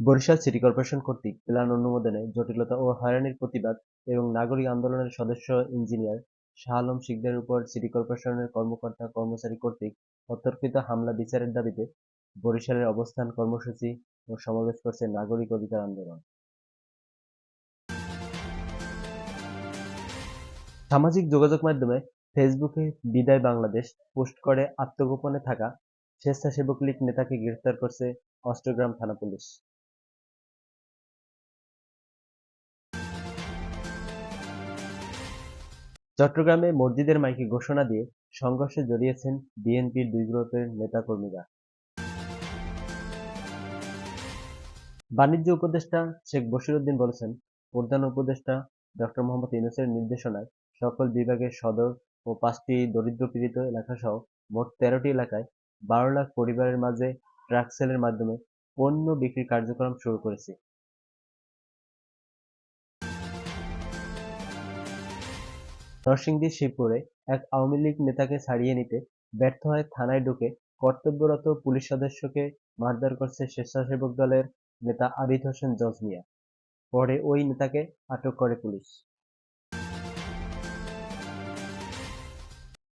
Barishal city corporation কর্তৃক plan অনুমোদনে জটিলতা ও হয়রানির প্রতিবাদ এবং নাগরিক আন্দোলনের সদস্য ইঞ্জিনিয়ার শাহ আলম শিকদারের উপর সিটি কর্পোরেশনের কর্মকর্তা-কর্মচারী কর্তৃক অতর্কিত হামলা বিচারের দাবিতে বরিশালের অবস্থান কর্মসূচি ও সমাবেশ করছে নাগরিক অধিকার আন্দোলন। সামাজিক যোগাযোগ মাধ্যমে ফেসবুকে বিদায় বাংলাদেশ পোস্ট করে আত্মগোপনে থাকা স্বেচ্ছাসেবক লীগ নেতাকে গ্রেফতার করছে অষ্টগ্রাম থানা পুলিশ। চট্টগ্রামে মসজিদের মাইকে ঘোষণা দিয়ে সংঘর্ষে জড়িয়েছেন বিএনপির দুই গ্রুপের নেতাকর্মীরা। বাণিজ্য উপদেষ্টা শেখ বশির উদ্দিন বলেছেন, প্রধান উপদেষ্টা ডক্টর মোহাম্মদ ইউনূসের নির্দেশনায় সকল বিভাগের সদর ও ৫টি দরিদ্রপীড়িত এলাকাসহ মোট ১৩টি এলাকায় ১২ লাখ পরিবারের মাঝে ট্রাক সেলের মাধ্যমে পণ্য বিক্রির কার্যক্রম শুরু করেছি। নরসিংদীর শিবপুরে এক আওয়ামী লীগ নেতাকে ছাড়িয়ে নিতে ব্যর্থ হয়ে থানায় ঢুকে কর্তব্যরত পুলিশ সদস্যকে মারধর করছে স্বেচ্ছাসেবক দলের নেতা আবিদ হোসেন জজ মিয়া। পরে ওই নেতাকে আটক করে পুলিশ।